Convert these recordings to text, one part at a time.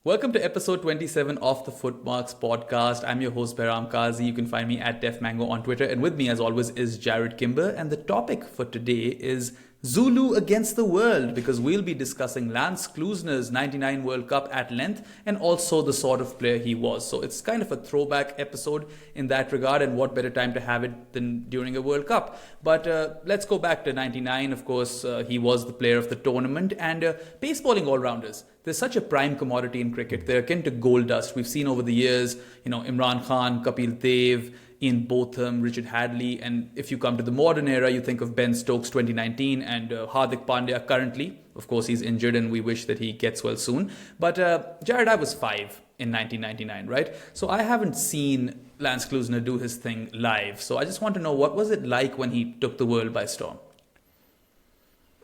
Welcome to episode 27 of the FootMarks podcast. I'm your host, Behram Qazi. You can find me at DefMango on Twitter. And with me, as always, is Jarrod Kimber. And the topic for today is Zulu against the world, because we'll be discussing Lance Klusener's 99 World Cup at length and also the sort of player he was. So it's kind of a throwback episode in that regard, and what better time to have it than during a World Cup. But let's go back to 99. Of course, he was the player of the tournament, and pace bowling all-rounders. There's such a prime commodity in cricket. They're akin to gold dust. We've seen over the years, Imran Khan, Kapil Dev, Ian Botham, Richard Hadley, and if you come to the modern era, you think of Ben Stokes 2019 and Hardik Pandya currently. Of course, he's injured and we wish that he gets well soon. But Jarrod, I was 5 in 1999, right? So I haven't seen Lance Klusener do his thing live. So I just want to know, what was it like when he took the world by storm?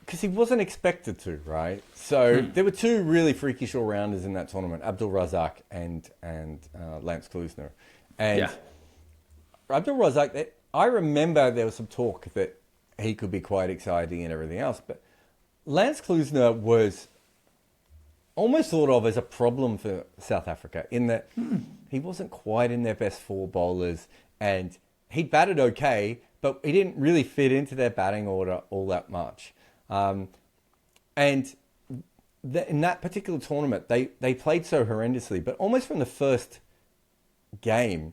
Because he wasn't expected to, right? So there were two really freakish all-rounders in that tournament, Abdul Razak and Lance Klusener. And Abdul Razak, I remember there was some talk that he could be quite exciting and everything else, but Lance Klusener was almost thought of as a problem for South Africa in that he wasn't quite in their best four bowlers, and he batted okay, but he didn't really fit into their batting order all that much. In that particular tournament, they played so horrendously, but almost from the first game,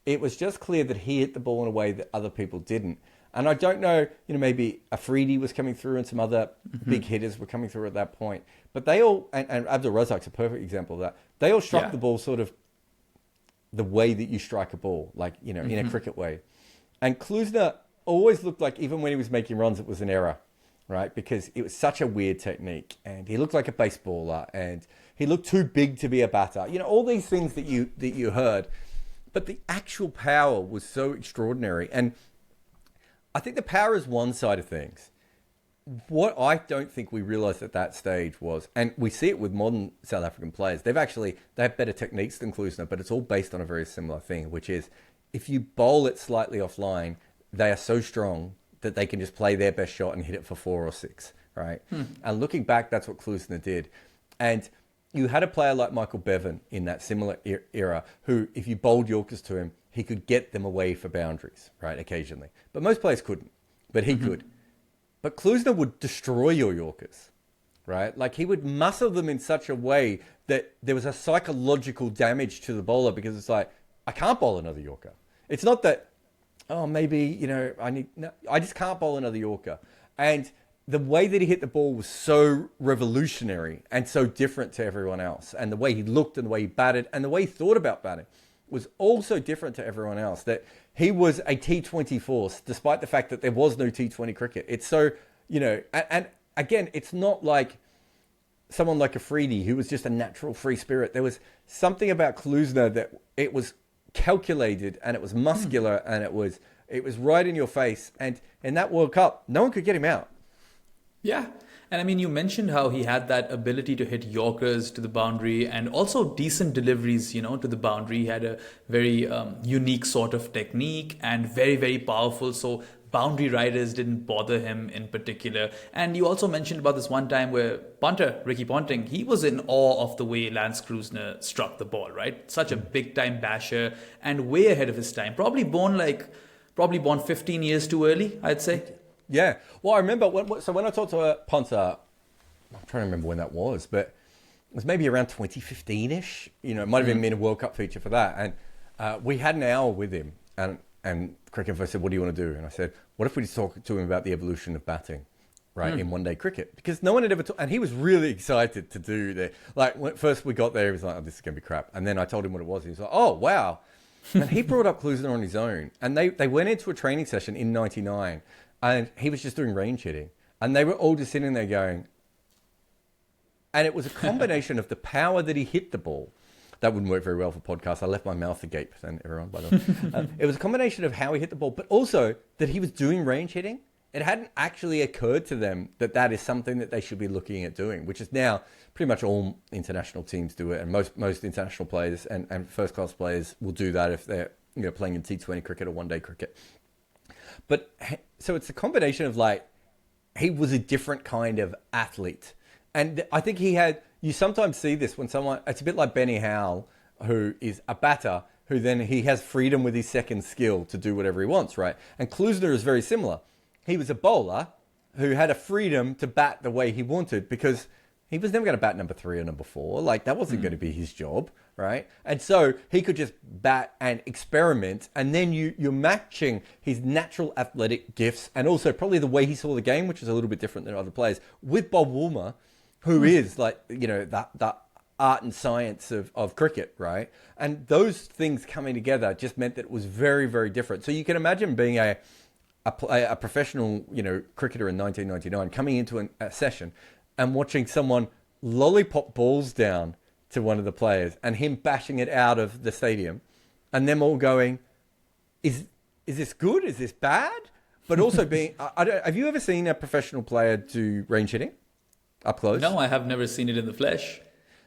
it was just clear that he hit the ball in a way that other people didn't. And I don't know, maybe Afridi was coming through and some other big hitters were coming through at that point. But they all, and Abdul Razak's a perfect example of that, they all struck the ball sort of the way that you strike a ball, like, in a cricket way. And Klusener always looked like, even when he was making runs, it was an error, right? Because it was such a weird technique. And he looked like a baseballer, and he looked too big to be a batter. All these things that you heard. But the actual power was so extraordinary. And I think the power is one side of things. What I don't think we realized at that stage was, and we see it with modern South African players, they have better techniques than Klusener, but it's all based on a very similar thing, which is if you bowl it slightly offline, they are so strong that they can just play their best shot and hit it for 4 or 6, right? And looking back, that's what Klusener did. And you had a player like Michael Bevan in that similar era who, if you bowled Yorkers to him, he could get them away for boundaries, right, occasionally. But most players couldn't, but he could. But Klusener would destroy your Yorkers, right? Like, he would muscle them in such a way that there was a psychological damage to the bowler, because it's like, I can't bowl another Yorker. It's not that, maybe, I just can't bowl another Yorker. And the way that he hit the ball was so revolutionary and so different to everyone else. And the way he looked and the way he batted and the way he thought about batting was also different to everyone else. That he was a T20 force, despite the fact that there was no T20 cricket. It's so, and again, it's not like someone like Afridi, who was just a natural free spirit. There was something about Klusener that it was calculated and it was muscular and it was right in your face. And in that World Cup, no one could get him out. Yeah. And I mean, you mentioned how he had that ability to hit Yorkers to the boundary and also decent deliveries, to the boundary. He had a very unique sort of technique and very, very powerful. So boundary riders didn't bother him in particular. And you also mentioned about this one time where punter, Ricky Ponting, he was in awe of the way Lance Klusener struck the ball, right? Such a big time basher and way ahead of his time. Probably born 15 years too early, I'd say. Yeah. Well, I remember when I talked to Ponta, I'm trying to remember when that was, but it was maybe around 2015-ish. It might have been a World Cup feature for that. And we had an hour with him, and Cricket Info said, "What do you want to do?" And I said, "What if we just talk to him about the evolution of batting, right, in one-day cricket?" Because no one had ever and he was really excited to do that. Like, when first we got there, he was like, "Oh, this is going to be crap." And then I told him what it was. He was like, "Oh, wow." And he brought up Klusener on his own. And they went into a training session in 99. And he was just doing range hitting. And they were all just sitting there going... And it was a combination of the power that he hit the ball. That wouldn't work very well for podcasts. I left my mouth agape, then, everyone, by the way. It was a combination of how he hit the ball, but also that he was doing range hitting. It hadn't actually occurred to them that is something that they should be looking at doing, which is now pretty much all international teams do it. And most international players and first-class players will do that if they're playing in T20 cricket or one-day cricket. But so it's a combination of he was a different kind of athlete. And I think he had, you sometimes see this when someone, it's a bit like Benny Howell, who is a batter, who then he has freedom with his second skill to do whatever he wants, right? And Klusener is very similar. He was a bowler who had a freedom to bat the way he wanted because he was never going to bat number 3 or number 4. Like, that wasn't going to be his job, right? And so he could just bat and experiment, and then you're matching his natural athletic gifts and also probably the way he saw the game, which is a little bit different than other players, with Bob Woolmer, who is like, you know, the art and science of cricket, right? And those things coming together just meant that it was very, very different. So you can imagine being a professional, you know, cricketer in 1999 coming into a session and watching someone lollipop balls down to one of the players and him bashing it out of the stadium and them all going, is this good? Is this bad? But also being, have you ever seen a professional player do range hitting up close? No, I have never seen it in the flesh.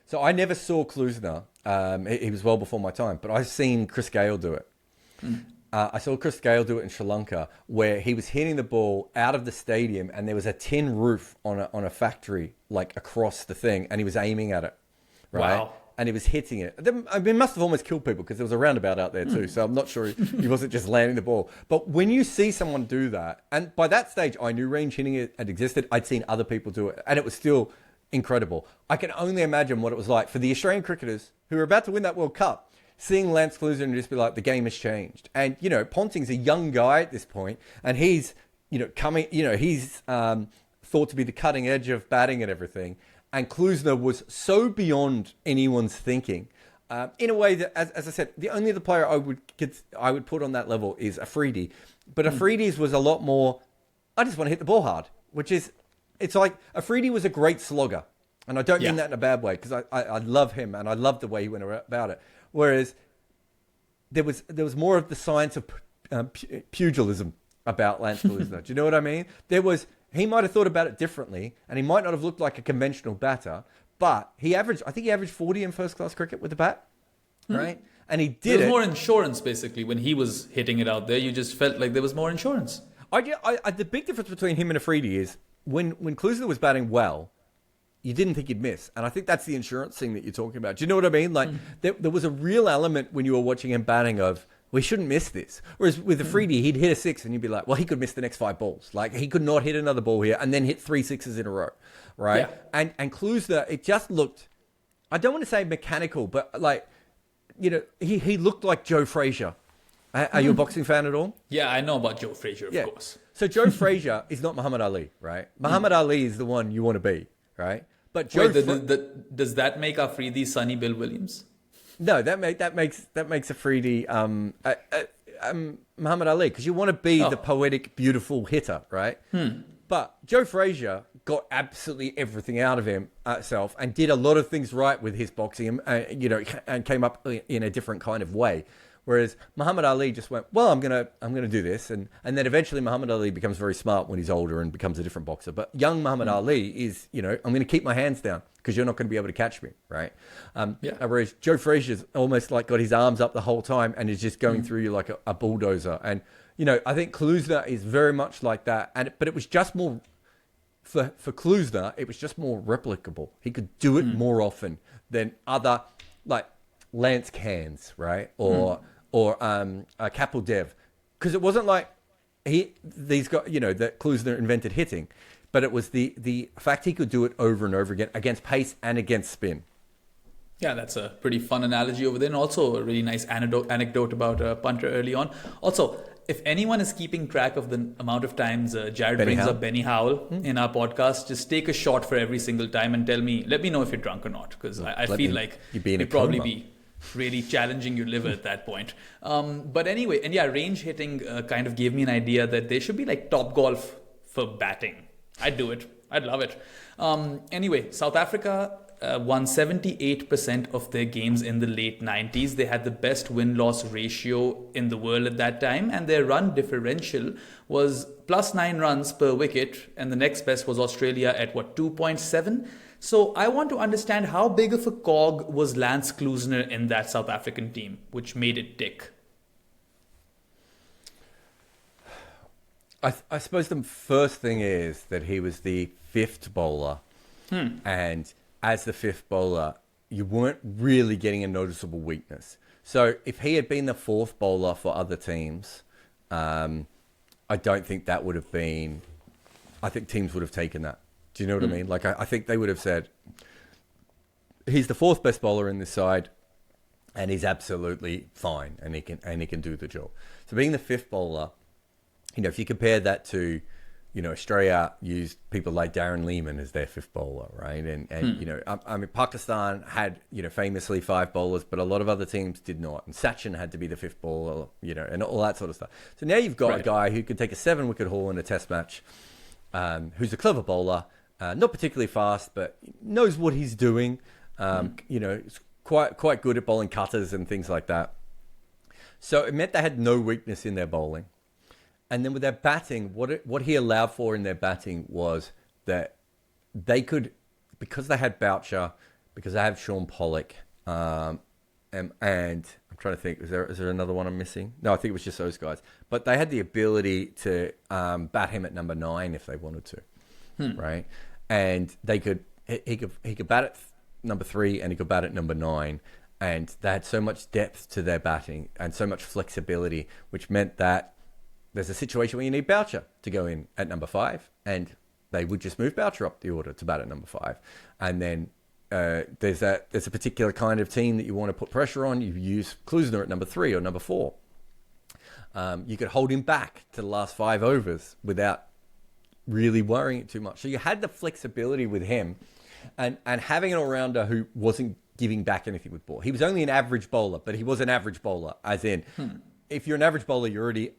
So I never saw Klusener. He was well before my time, but I've seen Chris Gale do it. I saw Chris Gale do it in Sri Lanka, where he was hitting the ball out of the stadium, and there was a tin roof on a factory, like across the thing, and he was aiming at it, right? Wow. And he was hitting it. I mean, it must have almost killed people because there was a roundabout out there too, so I'm not sure he wasn't just landing the ball. But when you see someone do that, and by that stage, I knew range hitting had existed. I'd seen other people do it, and it was still incredible. I can only imagine what it was like for the Australian cricketers who were about to win that World Cup, seeing Lance Klusener and just be like, the game has changed. And, you know, Ponting's a young guy at this point, and he's, you know, he's thought to be the cutting edge of batting and everything. And Klusener was so beyond anyone's thinking, in a way that, as I said, the only other player I would put on that level is Afridi. But Afridi's was a lot more, I just want to hit the ball hard, which is, it's like Afridi was a great slogger. And I don't mean that in a bad way, because I love him and I love the way he went about it. Whereas there was more of the science of pugilism about Lance Klusener. Do you know what I mean? He might have thought about it differently, and he might not have looked like a conventional batter, but I think he averaged 40 in first-class cricket with the bat, right? And he did it. There was more insurance, basically, when he was hitting it out there. You just felt like there was more insurance. The big difference between him and Afridi is when Klusener was batting well, you didn't think he'd miss. And I think that's the insurance thing that you're talking about. Do you know what I mean? Like, there was a real element when you were watching him batting of, we shouldn't miss this. Whereas with Afridi, he'd hit a 6 and you'd be like, well, he could miss the next 5 balls. Like, he could not hit another ball here and then hit 3 6s in a row, right? Yeah. And Klusener, it just looked, I don't want to say mechanical, but like, you know, he looked like Joe Frazier. Are you a boxing fan at all? Yeah, I know about Joe Frazier, of course. So Joe Frazier is not Muhammad Ali, right? Muhammad Ali is the one you want to be, right? But Joe does that make Afridi Sonny Bill Williams? No, that makes Afridi Muhammad Ali, because you want to be the poetic, beautiful hitter, right? But Joe Frazier got absolutely everything out of himself and did a lot of things right with his boxing, and came up in a different kind of way. Whereas Muhammad Ali just went, well, I'm gonna do this, and then eventually Muhammad Ali becomes very smart when he's older and becomes a different boxer. But young Muhammad Ali is, you know, I'm gonna keep my hands down because you're not going to be able to catch me, right? Whereas Joe Frazier's almost like got his arms up the whole time and is just going through you like a bulldozer. And you know, I think Klusener is very much like that. But it was just more for Klusener, it was just more replicable. He could do it more often than other, like Lance Cans, right? Or Kapil Dev, because it wasn't like these guys, you know, that Klusener invented hitting, but it was the fact he could do it over and over again against pace and against spin. Yeah, that's a pretty fun analogy over there, and also a really nice anecdote about Punter early on. Also, if anyone is keeping track of the amount of times Jarrod brings up Benny Howell in our podcast, just take a shot for every single time and let me know if you're drunk or not, because I feel like you'd probably be really challenging your liver at that point. But anyway, and yeah, range hitting kind of gave me an idea that there should be like Top Golf for batting. I'd do it. I'd love it. Anyway, South Africa won 78% of their games in the late 90s. They had the best win-loss ratio in the world at that time, and their run differential was plus 9 runs per wicket, and the next best was Australia at 2.7. So I want to understand how big of a cog was Lance Klusener in that South African team, which made it tick. I suppose the first thing is that he was the 5th bowler, and as the fifth bowler, you weren't really getting a noticeable weakness. So if he had been the fourth bowler for other teams, I don't think that would have been... I think teams would have taken that. Do you know what I mean? Like, I think they would have said, he's the fourth best bowler in this side, and he's absolutely fine, and he can do the job. So being the fifth bowler, if you compare that to, Australia used people like Darren Lehman as their fifth bowler, right? And Pakistan had, famously five bowlers, but a lot of other teams did not. And Sachin had to be the fifth bowler, and all that sort of stuff. So now you've got a guy who can take a 7-wicket haul in a test match, who's a clever bowler, not particularly fast, but knows what he's doing. It's quite good at bowling cutters and things like that. So it meant they had no weakness in their bowling. And then with their batting, what he allowed for in their batting was that they could, because they had Boucher, because they have Sean Pollock, and I'm trying to think, is there another one I'm missing? No, I think it was just those guys. But they had the ability to bat him at number 9 if they wanted to, right? And he could bat at number 3 and he could bat at number 9. And they had so much depth to their batting and so much flexibility, which meant that there's a situation where you need Boucher to go in at number 5, and they would just move Boucher up the order to bat at number 5. And then there's a particular kind of team that you want to put pressure on. You use Klusener at number 3 or number 4. You could hold him back to the last 5 overs without really worrying it too much. So you had the flexibility with him, and having an all-rounder who wasn't giving back anything with ball. He was only an average bowler, but he was an average bowler, as in, if you're an average bowler, you're already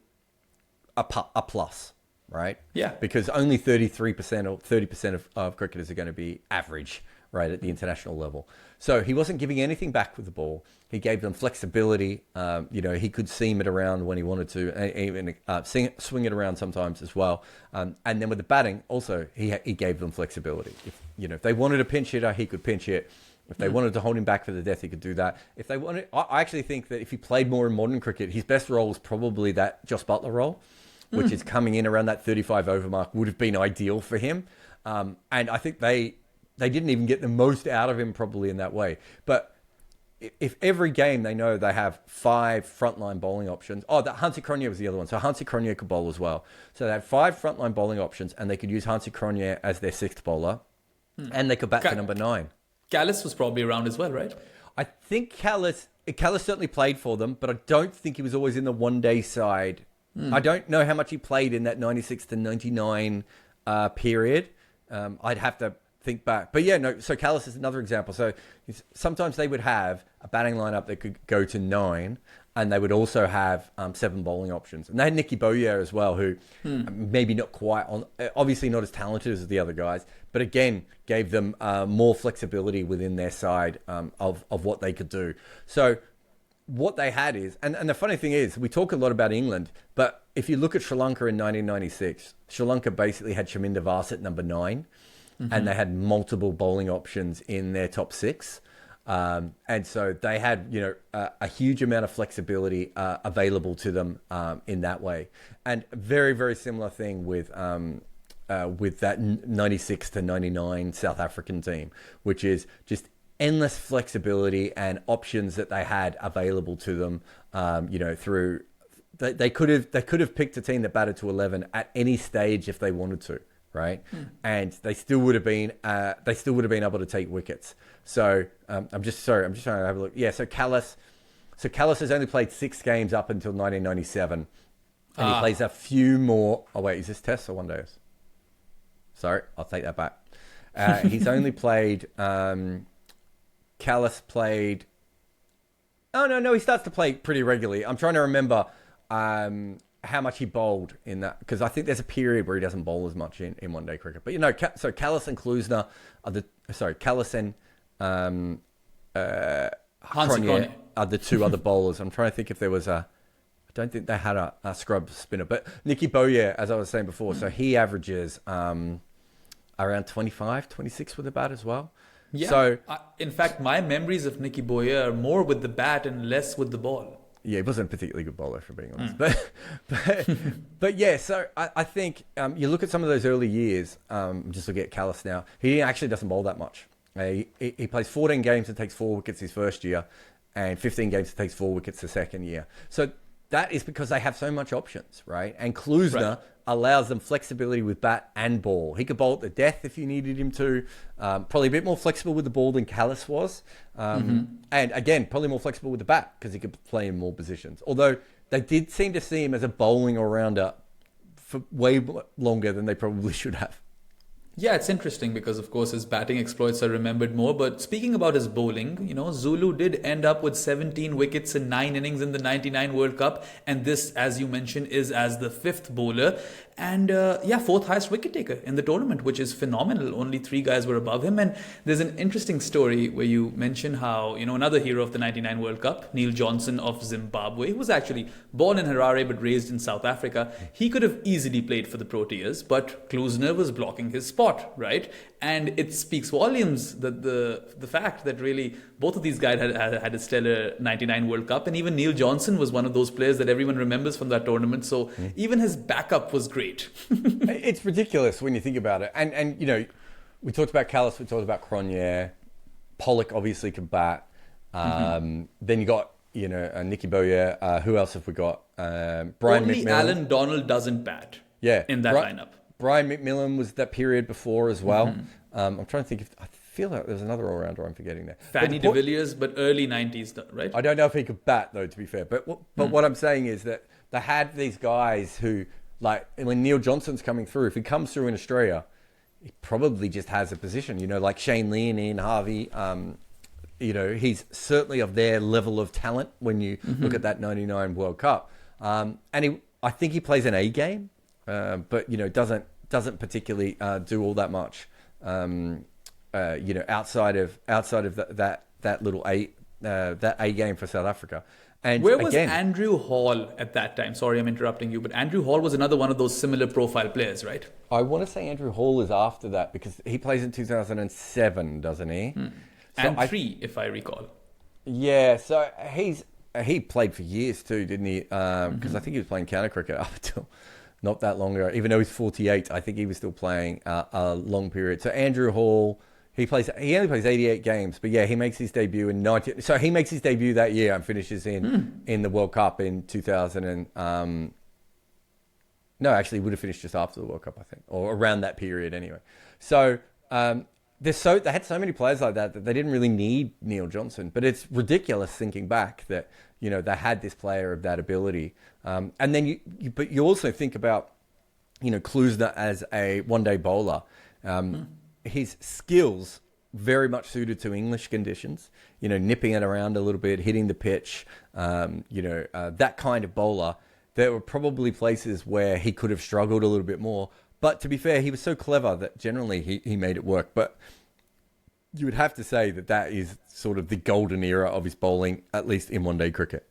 a plus, right? Yeah. Because only 33% or 30% of cricketers are going to be average, right, at the international level. So he wasn't giving anything back with the ball. He gave them flexibility. He could seam it around when he wanted to, and even swing it around sometimes as well. And then with the batting, also, he gave them flexibility. If they wanted a pinch hitter, he could pinch hit. If they wanted to hold him back for the death, he could do that. If they wanted, I actually think that if he played more in modern cricket, his best role is probably that Joss Buttler role, which is coming in around that 35 over mark, would have been ideal for him. And I think they didn't even get the most out of him probably in that way. But if every game they know they have 5 frontline bowling options. Oh, that Hansi Cronje was the other one. So Hansi Cronje could bowl as well. So they had 5 frontline bowling options, and they could use Hansi Cronje as their 6th bowler, and they could bat for number 9. Callis was probably around as well, right? I think Callis certainly played for them, but I don't think he was always in the one-day side. I don't know how much he played in that 96 to 99 period. I'd have to think back. But yeah, no, so Callis is another example. So sometimes they would have a batting lineup that could go to 9, and they would also have 7 bowling options. And they had Nicky Boyer as well, who maybe not quite on, obviously not as talented as the other guys, but again, gave them more flexibility within their side of what they could do. So what they had is, and the funny thing is, we talk a lot about England, but if you look at Sri Lanka in 1996, Sri Lanka basically had Chaminda Vaas at number 9, and they had multiple bowling options in their top 6. And so they had, a huge amount of flexibility available to them in that way. And very, very similar thing with that 96 to 99 South African team, which is just endless flexibility and options that they had available to them. Through they could have picked a team that batted to 11 at any stage if they wanted to. Right, and they still would have been able to take wickets. So I'm just trying to have a look. Yeah, so Callis has only played 6 games up until 1997, and he plays a few more. Oh wait, is this Test or one days? Sorry, I'll take that back. He's only played. Callis played. Oh no, he starts to play pretty regularly. I'm trying to remember. How much he bowled in that, because I think there's a period where he doesn't bowl as much in one day cricket. But so Callis and Klusener Callis and Cronje are the 2 other bowlers. I'm trying to think if there was I don't think they had a scrub spinner, but Nicky Boyer, as I was saying before, so he averages around 25, 26 with the bat as well. Yeah. So in fact, my memories of Nicky Boyer are more with the bat and less with the ball. Yeah, he wasn't a particularly good bowler, for being honest. But yeah, so I think you look at some of those early years, just looking at Callis now, he actually doesn't bowl that much. He plays 14 games and takes 4 wickets his first year, and 15 games and takes 4 wickets the second year. So that is because they have so much options, right? And Klusener allows them flexibility with bat and ball. He could bowl at the death if you needed him to. Probably a bit more flexible with the ball than Callis was. And again, probably more flexible with the bat because he could play in more positions. Although they did seem to see him as a bowling all-rounder for way longer than they probably should have. Yeah, it's interesting because, of course, his batting exploits are remembered more. But speaking about his bowling, Zulu did end up with 17 wickets in 9 innings in the 99 World Cup. And this, as you mentioned, is as the 5th bowler. And 4th highest wicket taker in the tournament, which is phenomenal. Only 3 guys were above him. And there's an interesting story where you mention how, another hero of the 99 World Cup, Neil Johnson of Zimbabwe, who was actually born in Harare but raised in South Africa. He could have easily played for the Proteas, but Klusener was blocking his spot, right? And it speaks volumes that the fact that really both of these guys had a stellar 99 World Cup. And even Neil Johnson was one of those players that everyone remembers from that tournament. So even his backup was great. It's ridiculous when you think about it. And we talked about Callis, we talked about Cronje, Pollock obviously could bat. Then you got, Nicky Boyer. Who else have we got? Brian Only McMillan. Alan Donald doesn't bat in that lineup. Brian McMillan was that period before as well. I'm trying to think I feel like there's another all-rounder I'm forgetting there. Fanny de Villiers, but early 90s, right? I don't know if he could bat, though, to be fair. But what I'm saying is that they had these guys who, like, when Neil Johnson's coming through, if he comes through in Australia, he probably just has a position, like Shane Leon, Ian Harvey. He's certainly of their level of talent when you look at that 99 World Cup. And I think he plays an A game, but, doesn't particularly do all that much. Outside of that little that A game for South Africa. And where was Andrew Hall at that time? Sorry, I'm interrupting you, but Andrew Hall was another one of those similar profile players, right? I want to say Andrew Hall is after that because he plays in 2007, doesn't he? So and 3, if I recall. Yeah, so he played for years too, didn't he? Because I think he was playing counter cricket up until not that long ago. Even though he's 48, I think he was still playing a long period. So Andrew Hall, he only plays 88 games, but yeah, he makes his debut in 90. So he makes his debut that year and finishes in the World Cup in 2000. No, actually, he would have finished just after the World Cup, I think, or around that period anyway. So they had so many players like that they didn't really need Neil Johnson. But it's ridiculous thinking back that they had this player of that ability. And then you also think about Klusener as a one-day bowler. His skills very much suited to English conditions. Nipping it around a little bit, hitting the pitch. That kind of bowler. There were probably places where he could have struggled a little bit more. But to be fair, he was so clever that generally he made it work. But you would have to say that is sort of the golden era of his bowling, at least in one-day cricket.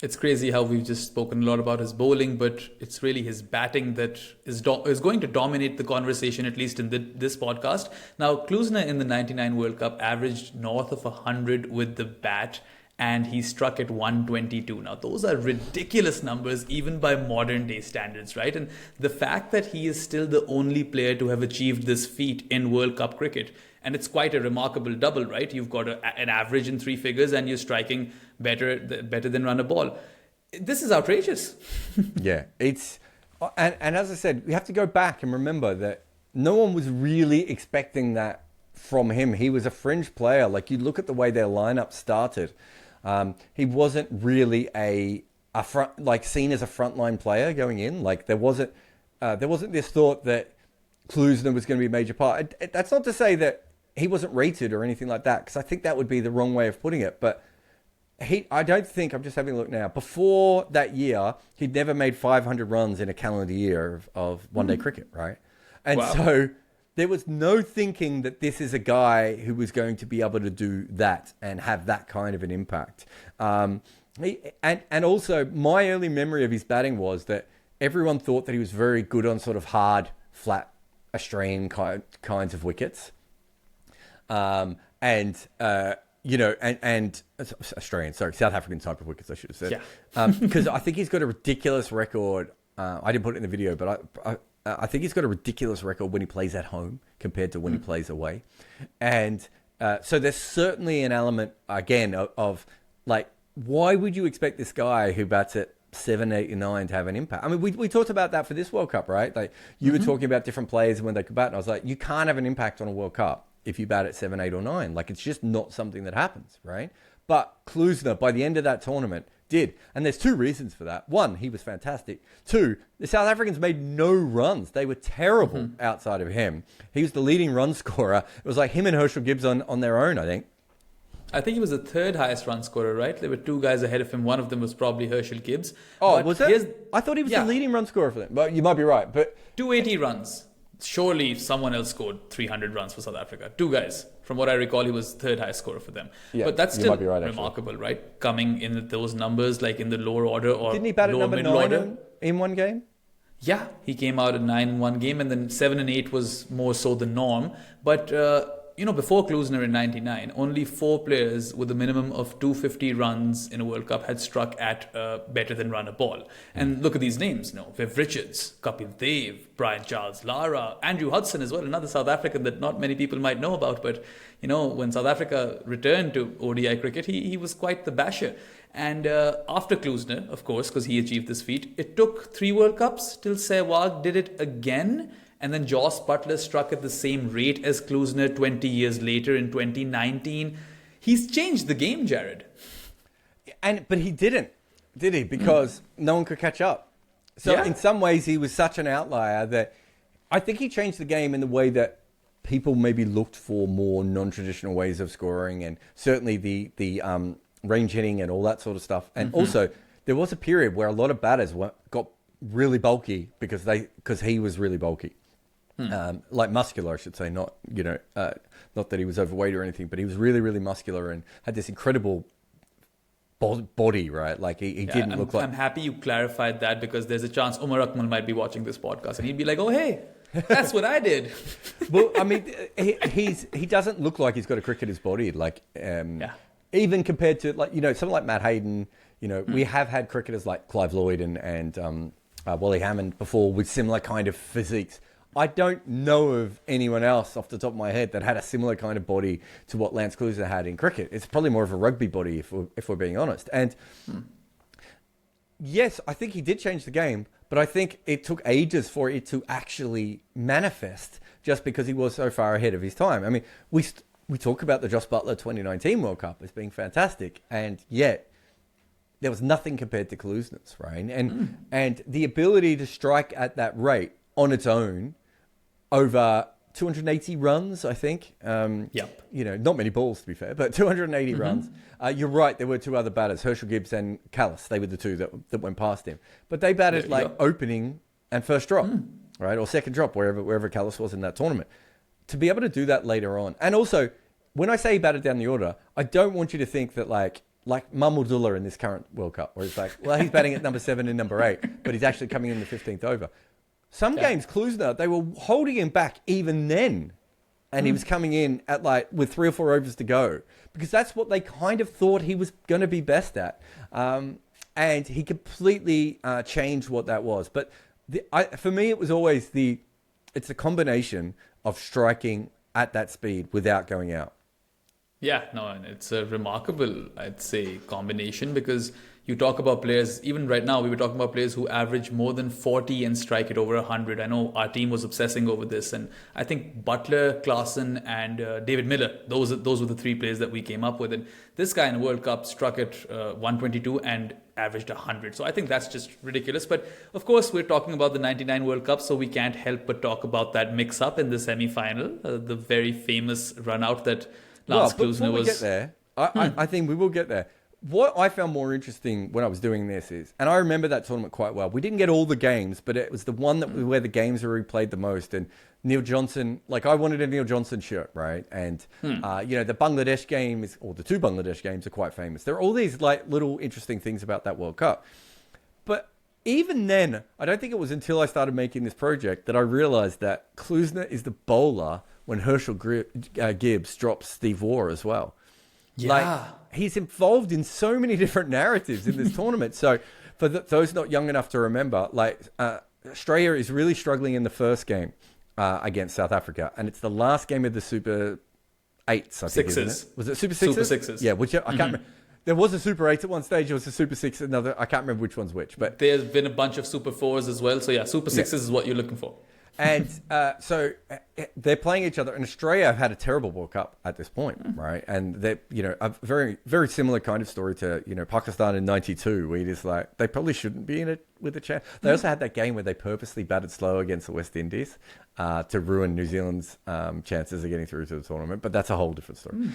It's crazy how we've just spoken a lot about his bowling, but it's really his batting that is going to dominate the conversation, at least in this podcast. Now, Klusener in the 99 World Cup averaged north of 100 with the bat, and he struck at 122. Now, those are ridiculous numbers, even by modern day standards, right? And the fact that he is still the only player to have achieved this feat in World Cup cricket, and it's quite a remarkable double, right? You've got an average in 3 figures and you're striking better than run a ball. This is outrageous. Yeah, and as I said, we have to go back and remember that no one was really expecting that from him. He was a fringe player. Like, you look at the way their lineup started. He wasn't really a front, like, seen as a frontline player going in. Like, there wasn't this thought that Klusener was going to be a major part. That's not to say that he wasn't rated or anything like that, because I think that would be the wrong way of putting it. But I don't think, I'm just having a look now, before that year, he'd never made 500 runs in a calendar year of one-day cricket, right? And so there was no thinking that this is a guy who was going to be able to do that and have that kind of an impact. And also, my early memory of his batting was that everyone thought that he was very good on sort of hard, flat Australian kinds of wickets. And Australian, sorry, South African type of wickets, I should have said. Yeah. Because I think he's got a ridiculous record. I didn't put it in the video, but I think he's got a ridiculous record when he plays at home compared to when he plays away. And So there's certainly an element, again, of like, why would you expect this guy who bats at 7, 8, and 9 to have an impact? I mean, we talked about that for this World Cup, right? Like, you were talking about different players and when they could bat, and I was like, you can't have an impact on a World Cup if you bat at 7, 8, or 9. Like, it's just not something that happens, right? But Klusener, by the end of that tournament, did. And there's two reasons for that. One, he was fantastic. Two, the South Africans made no runs. They were terrible outside of him. He was the leading run scorer. It was like him and Herschel Gibbs on their own, I think. I think he was the third highest run scorer, right? There were two guys ahead of him. One of them was probably Herschel Gibbs. Oh, but was that? I thought he was the leading run scorer for them. But you might be right. But 280 runs. Surely someone else scored 300 runs for South Africa. Two guys. From what I recall, he was third highest scorer for them. Yeah, but that's still right, remarkable, right? Coming in those numbers, like in the lower order or didn't he bat at lower number middle 9 order. in one game? Yeah, he came out at 9 in one game, and then 7 and 8 was more so the norm. But before Klusener in '99, only 4 players with a minimum of 250 runs in a World Cup had struck at better than run a ball. And look at these names, Viv Richards, Kapil Dev, Brian Charles Lara, Andrew Hudson as well, another South African that not many people might know about. But, when South Africa returned to ODI cricket, he was quite the basher. And after Klusener, of course, because he achieved this feat, it took 3 World Cups till Sehwag did it again. And then Jos Buttler struck at the same rate as Klusener 20 years later in 2019. He's changed the game, Jarrod. But he didn't, did he? Because no one could catch up. So in some ways, he was such an outlier that I think he changed the game in the way that people maybe looked for more non-traditional ways of scoring, and certainly the range hitting and all that sort of stuff. And also, there was a period where a lot of batters got really bulky because he was really bulky. Like muscular, I should say, not that he was overweight or anything, but he was really, really muscular and had this incredible body, right? Like he didn't look like... I'm happy you clarified that, because there's a chance Umar Akmal might be watching this podcast and he'd be like, oh, hey, that's what I did. Well, I mean, he doesn't look like he's got a cricketer's body. Like, even compared to someone like Matt Hayden, we have had cricketers like Clive Lloyd and Wally Hammond before with similar kind of physiques. I don't know of anyone else off the top of my head that had a similar kind of body to what Lance Klusener had in cricket. It's probably more of a rugby body, if we're being honest. And yes, I think he did change the game, but I think it took ages for it to actually manifest just because he was so far ahead of his time. I mean, we talk about the Jos Buttler 2019 World Cup as being fantastic, and yet there was nothing compared to Klusener's, right? And the ability to strike at that rate on its own over 280 runs, I think. Not many balls, to be fair, but 280 runs. You're right, there were 2 other batters, Herschel Gibbs and Callis. They were the 2 that went past him. But they batted opening and first drop, right? Or second drop, wherever Callis was in that tournament. To be able to do that later on. And also, when I say he batted down the order, I don't want you to think that like Mahmudullah in this current World Cup, where it's like, well, he's batting at number 7 and number 8, but he's actually coming in the 15th over. Some games, Klusener, they were holding him back even then. And he was coming in at with 3 or 4 overs to go. Because that's what they kind of thought he was going to be best at. And he completely changed what that was. But for me, it was always it's a combination of striking at that speed without going out. Yeah, no, and it's a remarkable, I'd say, combination, because you talk about players, even right now, we were talking about players who average more than 40 and strike it over 100. I know our team was obsessing over this, and I think Buttler, Klaasen, and David Miller, those were the 3 players that we came up with. And this guy in the World Cup struck at 122 and averaged 100. So I think that's just ridiculous. But of course, we're talking about the 99 World Cup, so we can't help but talk about that mix-up in the semi-final, the very famous run-out that Lance Klusener was... Before we get there, I think we will get there. What I found more interesting when I was doing this is, and I remember that tournament quite well, we didn't get all the games, but it was the one where the games were replayed the most. And Neil Johnson, I wanted a Neil Johnson shirt, right? And, the Bangladesh games, or the 2 Bangladesh games are quite famous. There are all these little interesting things about that World Cup. But even then, I don't think it was until I started making this project that I realized that Klusener is the bowler when Herschel Gibbs drops Steve Waugh as well. Yeah. He's involved in so many different narratives in this tournament. So for those not young enough to remember, Australia is really struggling in the first game against South Africa. And it's the last game of the Super eights, I think, isn't Sixes. it? Was it Super Sixes? Super Sixes. Yeah, which I can't remember. There was a Super 8 at one stage. There was a Super 6 at another. I can't remember which one's which. But There's been a bunch of Super 4s as well. So yeah, Super 6s is what you're looking for. And so they're playing each other. And Australia have had a terrible World Cup at this point, right? And they're, a very, very similar kind of story to, Pakistan in 92, where you're just like, they probably shouldn't be in it with a chance. They also had that game where they purposely batted slow against the West Indies to ruin New Zealand's chances of getting through to the tournament. But that's a whole different story.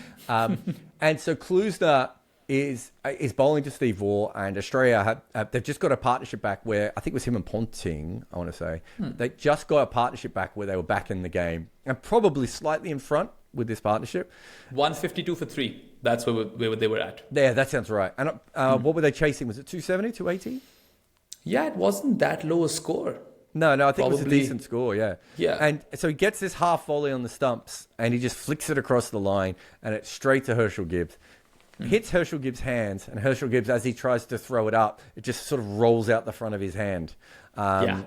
And so Klusener is bowling to Steve Waugh, and Australia they've just got a partnership back where I think it was him and Ponting, I want to say. They just got a partnership back where they were back in the game and probably slightly in front with this partnership. 152 for 3. That's where they were at. Yeah, that sounds right. And what were they chasing? Was it 270, 280? Yeah, it wasn't that low a score. No, I think it was a decent score, yeah. Yeah. And so he gets this half volley on the stumps and he just flicks it across the line and it's straight to Herschel Gibbs. Hits Herschel Gibbs' hands, and Herschel Gibbs, as he tries to throw it up, it just sort of rolls out the front of his hand and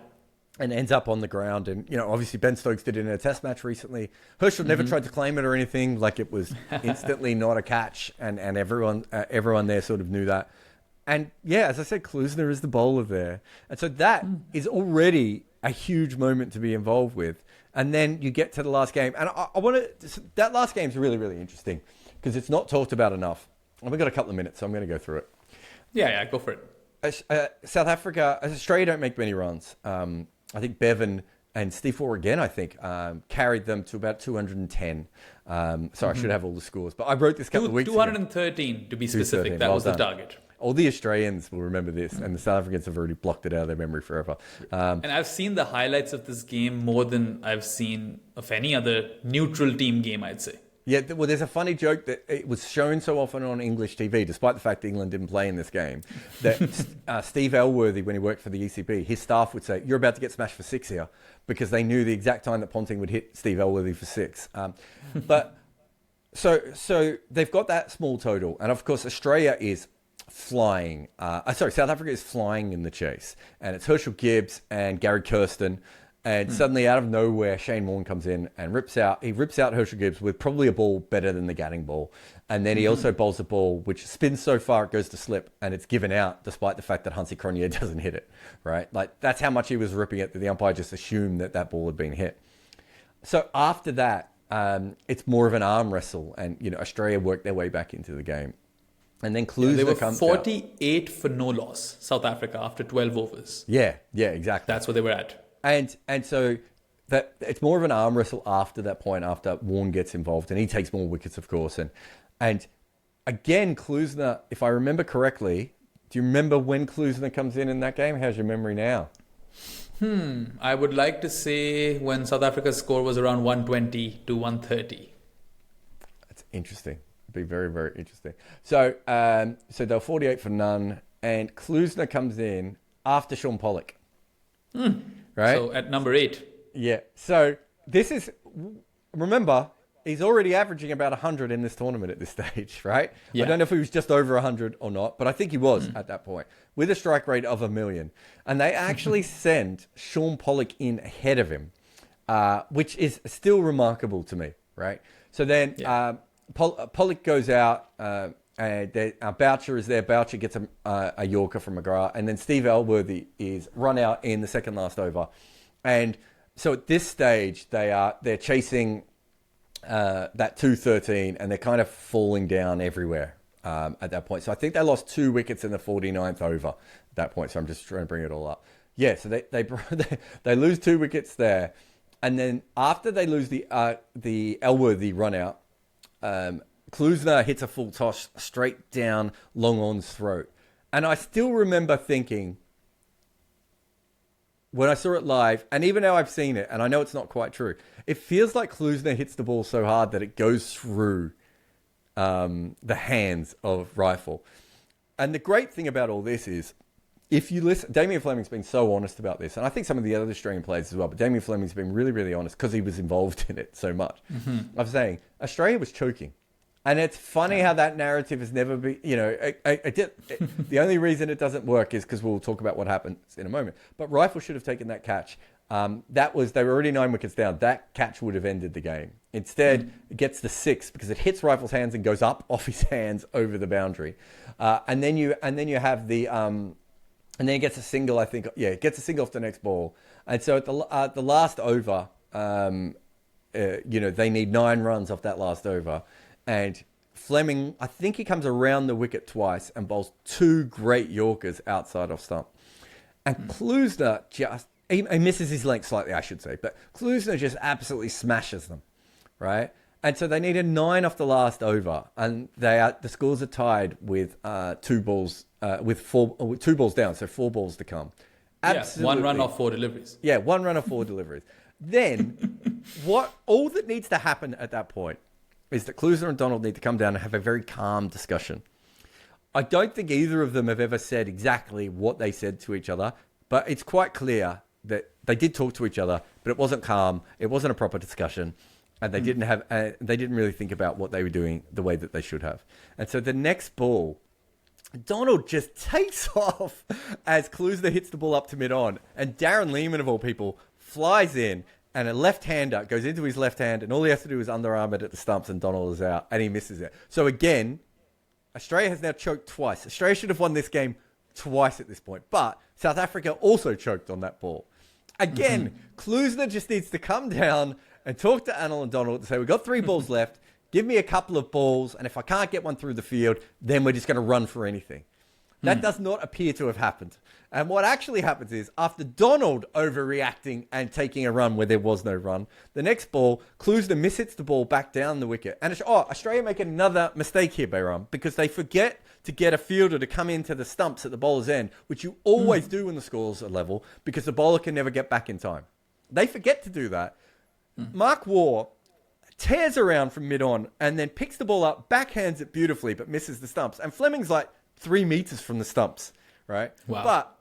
ends up on the ground. And, obviously Ben Stokes did it in a test match recently. Herschel never tried to claim it or anything, like it was instantly not a catch, and everyone there sort of knew that. And, yeah, as I said, Klusener is the bowler there. And so that is already a huge moment to be involved with. And then you get to the last game. And I want to... That last game is really, really interesting because it's not talked about enough. And we've got a couple of minutes, so I'm going to go through it. Yeah, go for it. South Africa, Australia don't make many runs. I think Bevan and Steve Waugh again, carried them to about 210. I should have all the scores. But I wrote this a couple of weeks 213 ago. To be specific. That was the target. All the Australians will remember this, and the South Africans have already blocked it out of their memory forever. And I've seen the highlights of this game more than I've seen of any other neutral team game, I'd say. Yeah, well, there's a funny joke that it was shown so often on English TV, despite the fact that England didn't play in this game, that Steve Elworthy, when he worked for the ECB, his staff would say, "You're about to get smashed for 6 here," because they knew the exact time that Ponting would hit Steve Elworthy for 6. But so they've got that small total, and of course Australia is flying. South Africa is flying in the chase, and it's Herschel Gibbs and Gary Kirsten. And suddenly, out of nowhere, Shane Warne comes in and rips out Herschel Gibbs with probably a ball better than the Gatting ball. And then he also bowls a ball which spins so far it goes to slip, and it's given out despite the fact that Hansi Cronje doesn't hit it, right? Like, that's how much he was ripping it that the umpire just assumed that ball had been hit. So after that, it's more of an arm wrestle, and Australia worked their way back into the game. And then Klusener comes out. They were 48 for no loss, South Africa, after 12 overs. Yeah, exactly. That's where they were at. And so that it's more of an arm wrestle after that point, after Warne gets involved, and he takes more wickets, of course. And again, Klusener, if I remember correctly, do you remember when Klusener comes in that game? How's your memory now? I would like to say when South Africa's score was around 120 to 130. That's interesting. It'd be very, very interesting. So they're 48 for none, and Klusener comes in after Sean Pollock. Right? So at number 8. Yeah. So this is, remember, he's already averaging about 100 in this tournament at this stage, right? Yeah. I don't know if he was just over 100 or not, but I think he was at that point, with a strike rate of 1 million. And they actually send Sean Pollock in ahead of him, which is still remarkable to me, right? So then Pollock goes out, and Boucher is there. Boucher gets a Yorker from McGrath. And then Steve Elworthy is run out in the second last over. And so at this stage, they're chasing that 213, and they're kind of falling down everywhere at that point. So I think they lost 2 wickets in the 49th over at that point. So I'm just trying to bring it all up. Yeah, so they lose 2 wickets there. And then after they lose the Elworthy run out, Klusener hits a full toss straight down Long On's throat. And I still remember thinking, when I saw it live, and even now I've seen it, and I know it's not quite true, it feels like Klusener hits the ball so hard that it goes through the hands of Rifle. And the great thing about all this is, if you listen, Damien Fleming's been so honest about this, and I think some of the other Australian players as well, but Damien Fleming's been really, really honest because he was involved in it so much. Of saying, Australia was choking. And it's funny how that narrative has never been, the only reason it doesn't work is because we'll talk about what happens in a moment. But Rifle should have taken that catch They were already 9 wickets down. That catch would have ended the game. Instead, it gets the 6 because it hits Rifle's hands and goes up off his hands over the boundary. And then you have the and then he gets a single. I think it gets a single off the next ball. And so at the last over, they need 9 runs off that last over, and Fleming, I think he comes around the wicket twice and bowls 2 great Yorkers outside off stump. And Klusener he misses his length slightly, I should say, but Klusener just absolutely smashes them, right? And so they needed 9 off the last over, and the scores are tied with 2 balls with 2 balls down, so 4 balls to come. Absolutely. 1 run off 4 deliveries. Yeah, 1 run off 4 deliveries. Then, all that needs to happen at that point is that Klusener and Donald need to come down and have a very calm discussion. I don't think either of them have ever said exactly what they said to each other, but it's quite clear that they did talk to each other, but it wasn't calm, it wasn't a proper discussion, and they didn't really think about what they were doing the way that they should have. And so the next ball, Donald just takes off as Klusener hits the ball up to mid-on, and Darren Lehman, of all people, flies in, and a left-hander goes into his left hand, and all he has to do is underarm it at the stumps, and Donald is out, and he misses it. So again, Australia has now choked twice. Australia should have won this game twice at this point, but South Africa also choked on that ball. Again, Klusener just needs to come down and talk to Anil and Donald and say, we've got 3 balls left, give me a couple of balls, and if I can't get one through the field, then we're just going to run for anything. That does not appear to have happened. And what actually happens is, after Donald overreacting and taking a run where there was no run, the next ball, Klusener mishits the ball back down the wicket. And Australia make another mistake here, Behram, because they forget to get a fielder to come into the stumps at the bowler's end, which you always do when the scores are level, because the bowler can never get back in time. They forget to do that. Mark Waugh tears around from mid-on and then picks the ball up, backhands it beautifully, but misses the stumps. And Fleming's like 3 meters from the stumps, right? Wow. But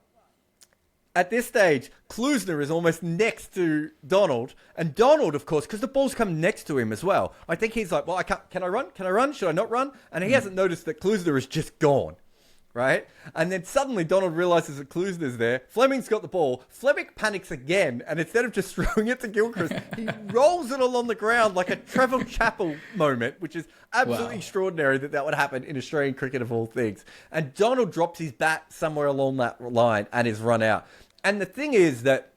at this stage, Klusener is almost next to Donald. And Donald, of course, because the ball's come next to him as well, I think he's like, well, can I run? Can I run? Should I not run? And he hasn't noticed that Klusener is just gone, right? And then suddenly Donald realizes that Klusener's there. Fleming's got the ball. Fleming panics again. And instead of just throwing it to Gilchrist, he rolls it along the ground like a Trevor Chappell moment, which is absolutely extraordinary that would happen in Australian cricket of all things. And Donald drops his bat somewhere along that line and is run out. And the thing is that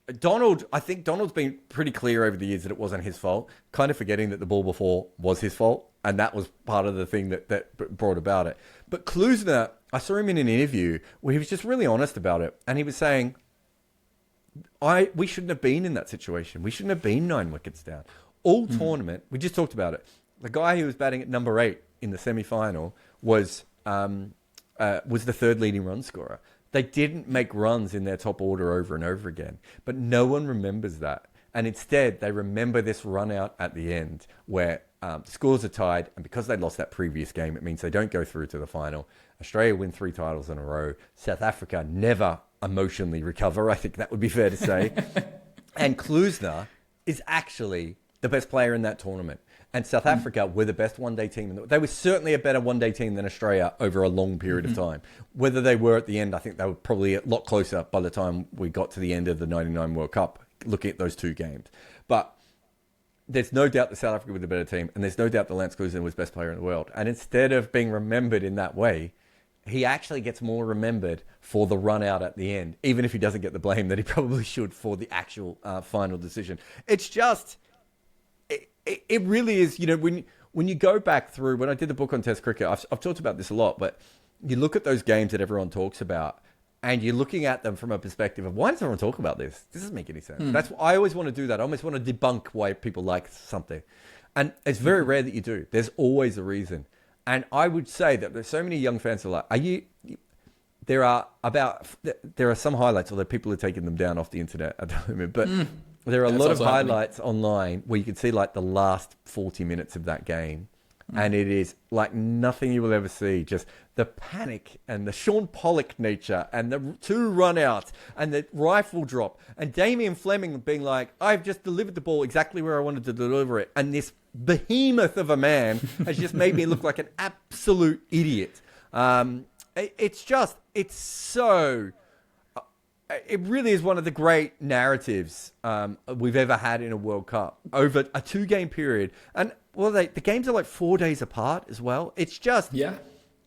I think Donald's been pretty clear over the years that it wasn't his fault, kind of forgetting that the ball before was his fault. And that was part of the thing that brought about it. But Klusener, I saw him in an interview where he was just really honest about it. And he was saying, we shouldn't have been in that situation. We shouldn't have been 9 wickets down. All tournament, we just talked about it. The guy who was batting at number 8 in the semi-final was the 3rd leading run scorer. They didn't make runs in their top order over and over again. But no one remembers that. And instead, they remember this run out at the end where the scores are tied. And because they lost that previous game, it means they don't go through to the final. Australia win 3 titles in a row. South Africa never emotionally recover. I think that would be fair to say. And Klusener is actually the best player in that tournament. And South Africa were the best one-day team. They were certainly a better one-day team than Australia over a long period of time. Whether they were at the end, I think they were probably a lot closer by the time we got to the end of the 99 World Cup, looking at those 2 games. But there's no doubt that South Africa were the better team, and there's no doubt that Lance Klusener was best player in the world. And instead of being remembered in that way, he actually gets more remembered for the run out at the end, even if he doesn't get the blame that he probably should for the actual final decision. It's just... It really is, when you go back through, when I did the book on Test cricket, I've talked about this a lot, but you look at those games that everyone talks about and you're looking at them from a perspective of, why does everyone talk about this? This doesn't make any sense. That's I always want to do that. I always want to debunk why people like something. And it's very rare that you do. There's always a reason. And I would say that there's so many young fans who are like, there are some highlights, although people are taking them down off the internet at the moment, but there are a lot of highlights online where you can see like the last 40 minutes of that game. And it is like nothing you will ever see. Just the panic and the Sean Pollock nature and the 2 run-outs and the rifle drop and Damien Fleming being like, I've just delivered the ball exactly where I wanted to deliver it. And this behemoth of a man has just made me look like an absolute idiot. It's so... it really is one of the great narratives we've ever had in a World Cup over a 2-game period. And the games are like 4 days apart as well. It's just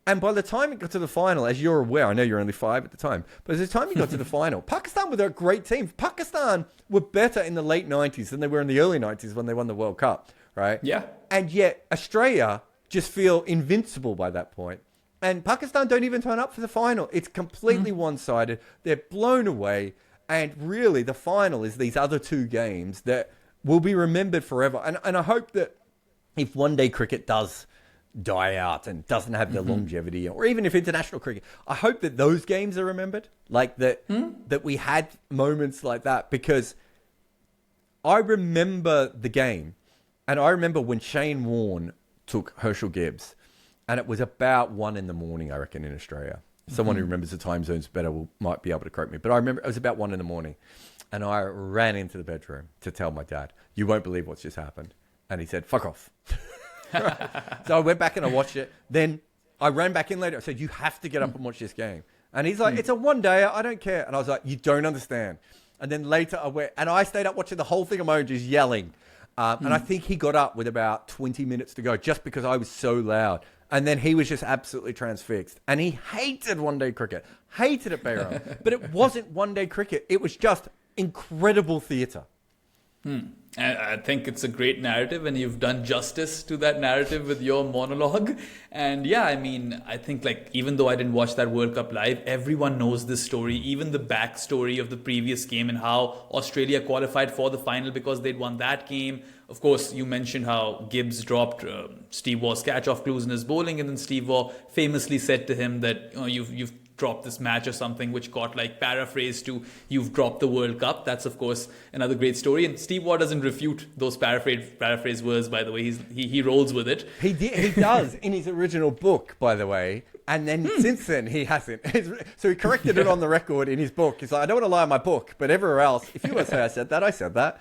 And by the time it got to the final, as you're aware, I know you're only 5 at the time, but as the time it got to the final, Pakistan were a great team. Pakistan were better in the late 90s than they were in the early 90s when they won the World Cup, right? Yeah. And yet Australia just feel invincible by that point. And Pakistan don't even turn up for the final. It's completely one-sided. They're blown away. And really, the final is these other 2 games that will be remembered forever. And I hope that if one-day cricket does die out and doesn't have the longevity, or even if international cricket, I hope that those games are remembered, like that we had moments like that, because I remember the game, and I remember when Shane Warne took Herschel Gibbs, and it was about 1 a.m, I reckon, in Australia. Someone who remembers the time zones better might be able to correct me, but I remember it was about 1 a.m, and I ran into the bedroom to tell my dad, "You won't believe what's just happened," and he said, "Fuck off." So I went back and I watched it. Then I ran back in later. I said, "You have to get up and watch this game." And he's like, "It's a one-dayer. I don't care." And I was like, "You don't understand." And then later I went, and I stayed up watching the whole thing of my own, just yelling. And I think he got up with about 20 minutes to go, just because I was so loud. And then he was just absolutely transfixed. And he hated one-day cricket. Hated it, Behram. But it wasn't one-day cricket. It was just incredible theatre. I think it's a great narrative, and you've done justice to that narrative with your monologue. And yeah, I mean, I think, like, even though I didn't watch that World Cup live, everyone knows this story, even the backstory of the previous game and how Australia qualified for the final because they'd won that game. Of course, you mentioned how Gibbs dropped Steve Waugh's catch off Klusener's bowling, and then Steve Waugh famously said to him that, you've dropped this match or something, which got like paraphrased to "you've dropped the World Cup." That's, of course, another great story, and Steve Waugh doesn't refute those paraphrase words, by the way. He rolls with it. He does in his original book, by the way, and then since then he hasn't. So he corrected it on the record in his book. He's like, "I don't want to lie in my book, but everywhere else, if you want to say I said that, I said that."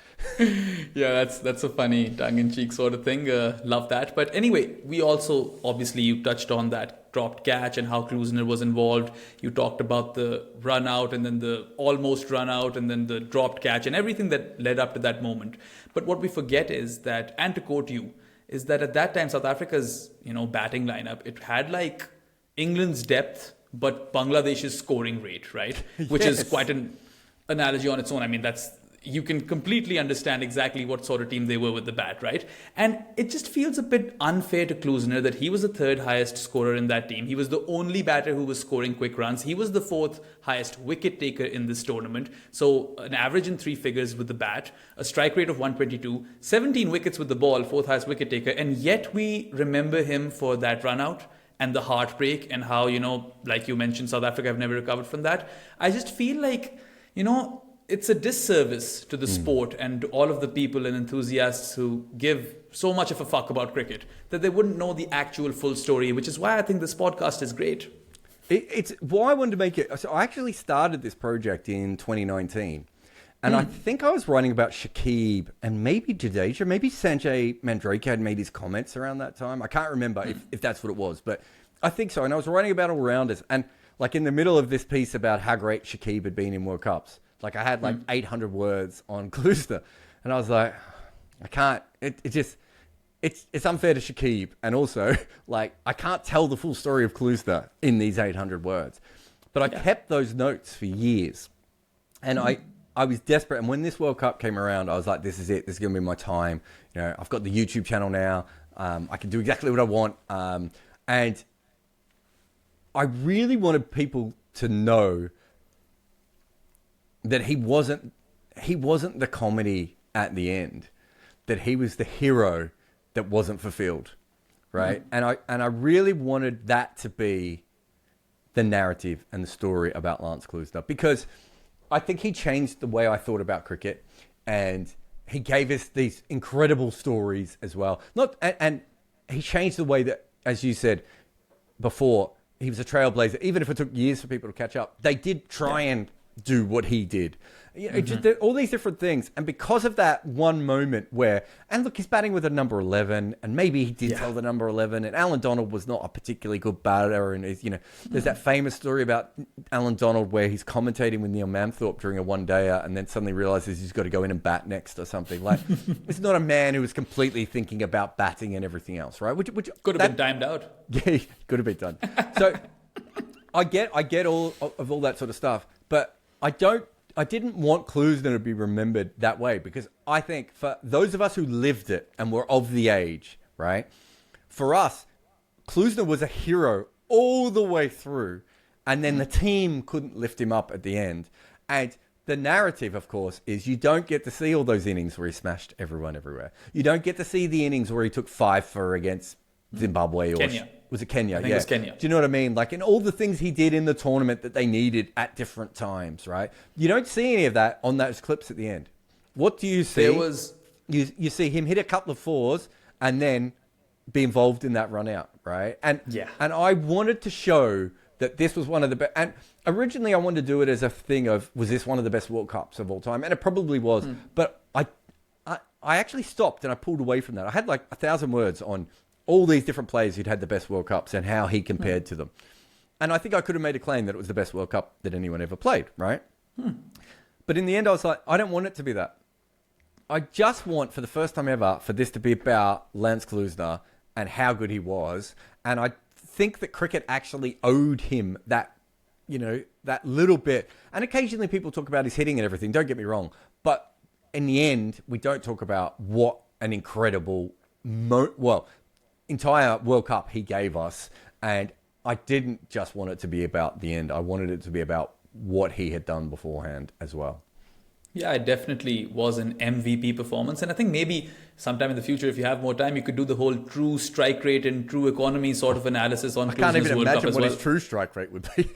Yeah, that's a funny tongue-in-cheek sort of thing. Love that. But anyway, we also, obviously, you touched on that dropped catch and how Klusener was involved. You talked about the run out, and then the almost run out, and then the dropped catch, and everything that led up to that moment. But what we forget is that, and to quote you, is that at that time, South Africa's, batting lineup, it had like England's depth, but Bangladesh's scoring rate, right? Which is quite an analogy on its own. I mean, you can completely understand exactly what sort of team they were with the bat, right? And it just feels a bit unfair to Klusener that he was the 3rd highest scorer in that team. He was the only batter who was scoring quick runs. He was the 4th highest wicket taker in this tournament. So an average in 3 figures with the bat, a strike rate of 122, 17 wickets with the ball, 4th highest wicket taker. And yet we remember him for that run out and the heartbreak, and how, like you mentioned, South Africa have never recovered from that. I just feel like, it's a disservice to the sport and to all of the people and enthusiasts who give so much of a fuck about cricket that they wouldn't know the actual full story, which is why I think this podcast is great. It's why I wanted to make it. So I actually started this project in 2019, and I think I was writing about Shakib and maybe Jadeja, maybe Sanjay Mandrake had made his comments around that time. I can't remember if that's what it was, but I think so. And I was writing about all-rounders, and like in the middle of this piece about how great Shakib had been in World Cups, like I had like 800 words on Klusener, and I was like, I can't. It's unfair to Shakib, and also like I can't tell the full story of Klusener in these 800 words. But I kept those notes for years, and I was desperate. And when this World Cup came around, I was like, this is it. This is gonna be my time. I've got the YouTube channel now. I can do exactly what I want, and I really wanted people to know that he wasn't the comedy at the end, that he was the hero that wasn't fulfilled, right? And I really wanted that to be the narrative and the story about Lance Klusener, because I think he changed the way I thought about cricket, and he gave us these incredible stories as well. And he changed the way that, as you said before, he was a trailblazer. Even if it took years for people to catch up, they did try and do what he did. You know, just all these different things. And because of that one moment where, and look, he's batting with a number 11, and maybe he did tell the number 11, and Alan Donald was not a particularly good batter. And, you know, there's that famous story about Alan Donald where he's commentating with Neil Manthorpe during a one-dayer and then suddenly realizes he's got to go in and bat next or something. Like, it's not a man who was completely thinking about batting and everything else, right? Which could have been timed out. Yeah, could have been done. So I get all that sort of stuff, but I didn't want Klusener to be remembered that way, because I think for those of us who lived it and were of the age, right? For us, Klusener was a hero all the way through, and then the team couldn't lift him up at the end. And the narrative, of course, is you don't get to see all those innings where he smashed everyone everywhere. You don't get to see the innings where he took 5 for against Zimbabwe or Kenya. Was it Kenya? I think it was Kenya. Do you know what I mean? Like, in all the things he did in the tournament that they needed at different times, right? You don't see any of that on those clips at the end. What do you see? You see him hit a couple of 4s and then be involved in that run out, right? And I wanted to show that this was one of the best. And originally I wanted to do it as a thing of, was this one of the best World Cups of all time? And it probably was. But I actually stopped and I pulled away from that. I had like 1,000 words on all these different players who'd had the best World Cups and how he compared to them. And I think I could have made a claim that it was the best World Cup that anyone ever played, right? But in the end, I was like, I don't want it to be that. I just want, for the first time ever, for this to be about Lance Klusener and how good he was. And I think that cricket actually owed him that, you know, that little bit. And occasionally people talk about his hitting and everything, don't get me wrong. But in the end, we don't talk about what an incredible, entire World Cup he gave us. And I didn't just want it to be about the end. I wanted it to be about what he had done beforehand as well. Yeah, it definitely was an MVP performance. And I think maybe sometime in the future, if you have more time, you could do the whole true strike rate and true economy sort of analysis on Klusener's World Cup as well. I can't even imagine what his true strike rate would be.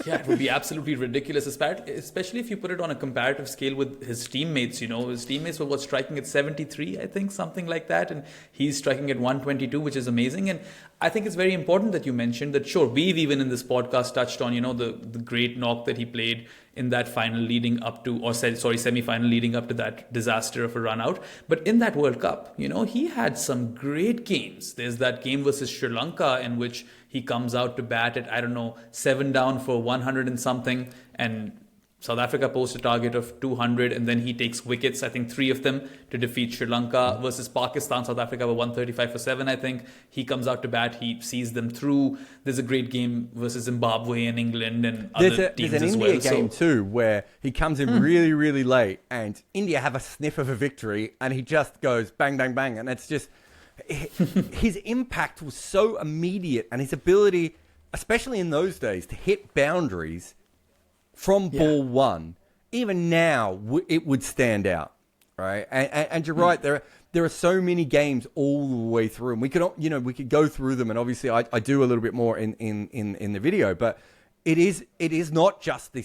Yeah, it would be absolutely ridiculous, especially if you put it on a comparative scale with his teammates. You know, his teammates were striking at 73, I think, something like that. And he's striking at 122, which is amazing. And I think it's very important that you mentioned that, sure, we've even in this podcast touched on, you know, the great knock that he played in that final leading up to, semi-final leading up to that disaster of a run out. But in that World Cup, you know, he had some great games. There's that game versus Sri Lanka in which he comes out to bat at, 7 down for 100 and something. And South Africa posts a target of 200 and then he takes wickets, I think 3 of them, to defeat Sri Lanka versus Pakistan. South Africa were 135 for 7, I think. He comes out to bat, he sees them through. There's a great game versus Zimbabwe and England and other teams as well. There's an India game too where he comes in really, really late and India have a sniff of a victory and he just goes bang, bang, bang. And it's just, his impact was so immediate and his ability, especially in those days, to hit boundaries from ball one, even now, it would stand out, right? And you're right, there are so many games all the way through, and we could go through them, and obviously I do a little bit more in the video, but it is not just the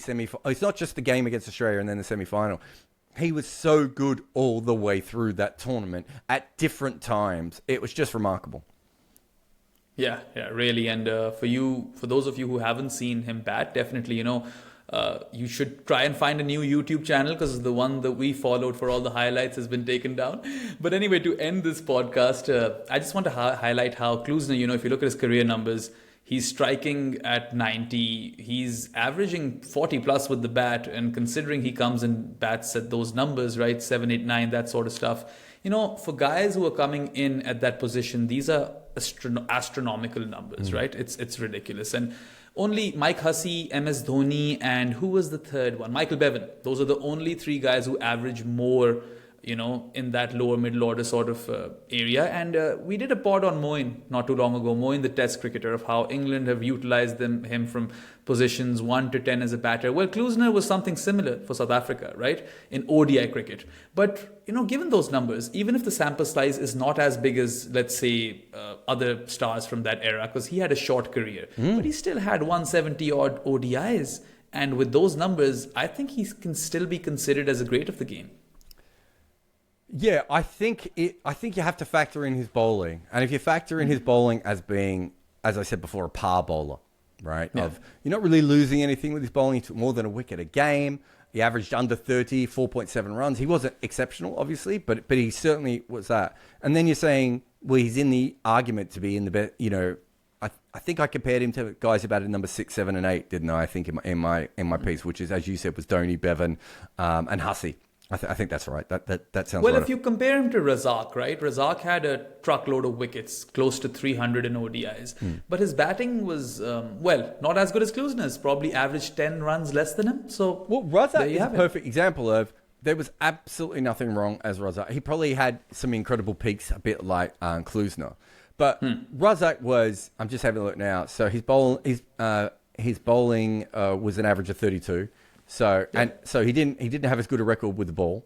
it's not just the game against Australia and then the semi-final. He was so good all the way through that tournament at different times. It was just remarkable. Yeah, really. And for those of you who haven't seen him bat, definitely, you should try and find a new YouTube channel because the one that we followed for all the highlights has been taken down. But anyway, to end this podcast, I just want to highlight how Klusener, if you look at his career numbers, he's striking at 90. He's averaging 40 plus with the bat. And considering he comes and bats at those numbers, right? 7, 8, 9, that sort of stuff. For guys who are coming in at that position, these are astronomical numbers, right? It's ridiculous. And only Mike Hussey, MS Dhoni, and who was the third one? Michael Bevan. Those are the only 3 guys who average more, in that lower middle order sort of area. And we did a pod on Moeen not too long ago, Moeen the Test cricketer, of how England have utilized him from positions 1 to 10 as a batter. Well, Klusener was something similar for South Africa, right, in ODI cricket. But, given those numbers, even if the sample size is not as big as, let's say, other stars from that era, because he had a short career, but he still had 170 odd ODIs. And with those numbers, I think he can still be considered as a great of the game. Yeah, I think you have to factor in his bowling. And if you factor in his bowling as being, as I said before, a par bowler, right? Yeah. You're not really losing anything with his bowling. He took more than a wicket a game. He averaged under 30, 4.7 runs. He wasn't exceptional, obviously, but he certainly was that. And then you're saying, well, he's in the argument to be in the best. I think I compared him to guys about number 6, 7, and 8, didn't I? I think in my piece, which is, as you said, was Dhoni, Bevan, and Hussey. I think that's right. That sounds well, right. if you compare him to Razak, right? Razak had a truckload of wickets, close to 300 in ODIs. But his batting was, not as good as Klusener's. Probably averaged 10 runs less than him. So, Razak is a perfect example of there was absolutely nothing wrong as Razak. He probably had some incredible peaks, a bit like Klusener. But Razak was, I'm just having a look now. So his bowling was an average of 32. So he didn't have as good a record with the ball,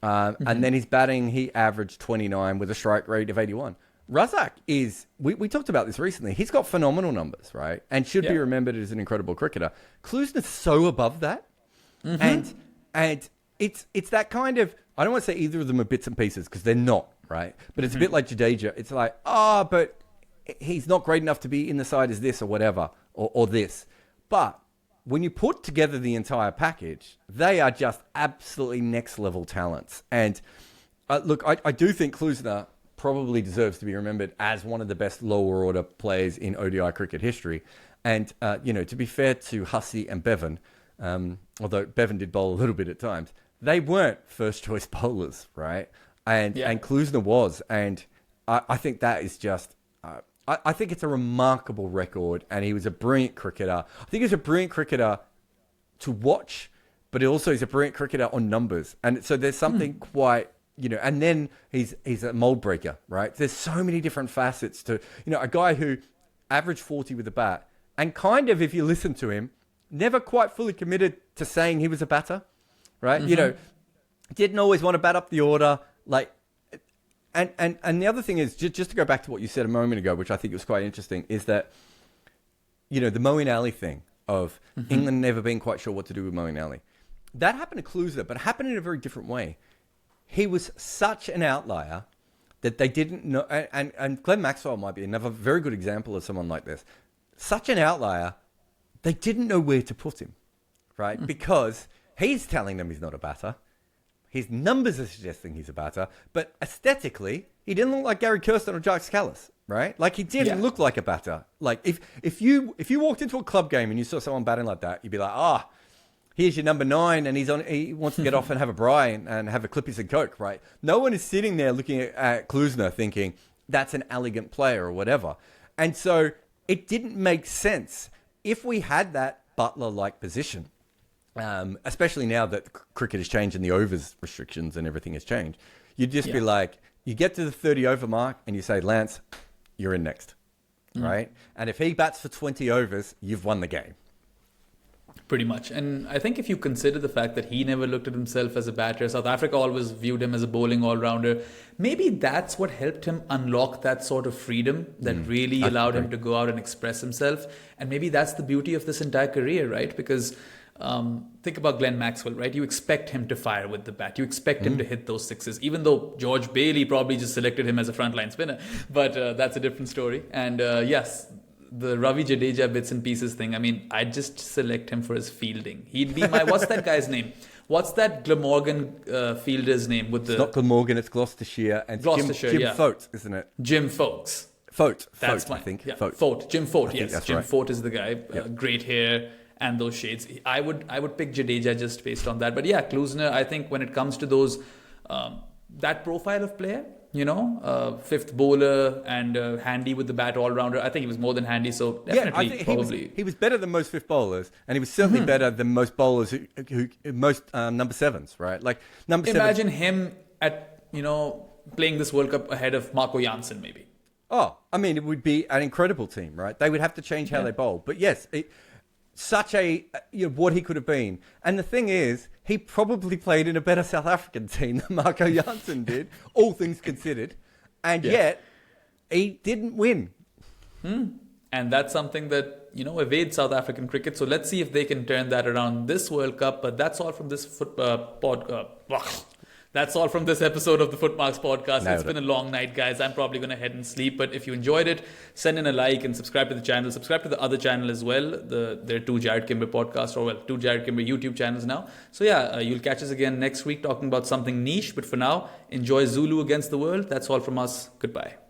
and then his batting, he averaged 29 with a strike rate of 81. Razak is, we talked about this recently. He's got phenomenal numbers, right, and should be remembered as an incredible cricketer. Klusener's so above that, and it's that kind of, I don't want to say either of them are bits and pieces because they're not, right? But it's a bit like Jadeja. It's like, but he's not great enough to be in the side as this or whatever or this, but when you put together the entire package, they are just absolutely next level talents. And look, I do think Klusener probably deserves to be remembered as one of the best lower order players in ODI cricket history. And, to be fair to Hussey and Bevan, although Bevan did bowl a little bit at times, they weren't first choice bowlers, right? And Klusener was. And I think that is just... I think it's a remarkable record, and he was a brilliant cricketer. I think he's a brilliant cricketer to watch, but he also is a brilliant cricketer on numbers. And so there's something quite, and then he's a mold breaker, right? There's so many different facets to, a guy who averaged 40 with the bat, and kind of, if you listen to him, never quite fully committed to saying he was a batter, right? Didn't always want to bat up the order, like. And the other thing is, just to go back to what you said a moment ago, which I think was quite interesting, is that, the Moeen Ali thing of England never being quite sure what to do with Moeen Ali. That happened to Klusener, but it happened in a very different way. He was such an outlier that they didn't know, and Glenn Maxwell might be another very good example of someone like this. Such an outlier, they didn't know where to put him, right? Because he's telling them he's not a batter. His numbers are suggesting he's a batter, but aesthetically, he didn't look like Gary Kirsten or Jacques Callis, right? Like, he didn't look like a batter. Like, if you walked into a club game and you saw someone batting like that, you'd be like, here's your number 9, and he wants to get off and have a braai and have a Clippies and Coke, right? No one is sitting there looking at Klusener thinking, that's an elegant player or whatever. And so it didn't make sense. If we had that Butler-like position, especially now that cricket has changed and the overs restrictions and everything has changed, you'd just be like, you get to the 30 over mark and you say, Lance, you're in next, right? And if he bats for 20 overs, you've won the game. Pretty much. And I think if you consider the fact that he never looked at himself as a batter, South Africa always viewed him as a bowling all-rounder, maybe that's what helped him unlock that sort of freedom that really allowed him to go out and express himself. And maybe that's the beauty of this entire career, right? Because think about Glenn Maxwell, right? You expect him to fire with the bat. You expect him to hit those sixes, even though George Bailey probably just selected him as a frontline spinner. But that's a different story. And yes, the Ravi Jadeja bits and pieces thing, I mean, I'd just select him for his fielding. He'd be my... What's that guy's name? What's that Glamorgan fielder's name? It's not Glamorgan, it's Gloucestershire. And Gloucestershire, Jim Fote, isn't it? Jim Fote. That's I think. Yeah, Fote. Jim Fote, yes. That's Jim right. Fote is the guy. Great hair and those shades. I would pick Jadeja just based on that. But yeah, Klusener, I think when it comes to those, that profile of player, fifth bowler and handy with the bat all-rounder, I think he was more than handy, so definitely, I think probably. He was better than most fifth bowlers, and he was certainly better than most bowlers who most number sevens, right? Like Imagine him at, playing this World Cup ahead of Marco Janssen, maybe. Oh, I mean, it would be an incredible team, right? They would have to change how they bowl. But yes, such a, what he could have been. And the thing is, he probably played in a better South African team than Marco Janssen did, all things considered. And yet, he didn't win. And that's something that, evades South African cricket. So let's see if they can turn that around this World Cup. But that's all from this That's all from this episode of the FootMarks podcast. Nailed It's been a long night, guys. I'm probably going to head and sleep. But if you enjoyed it, send in a like and subscribe to the channel. Subscribe to the other channel as well. There are two Jarrod Kimber podcasts, two Jarrod Kimber YouTube channels now. So yeah, you'll catch us again next week talking about something niche. But for now, enjoy Zulu against the world. That's all from us. Goodbye.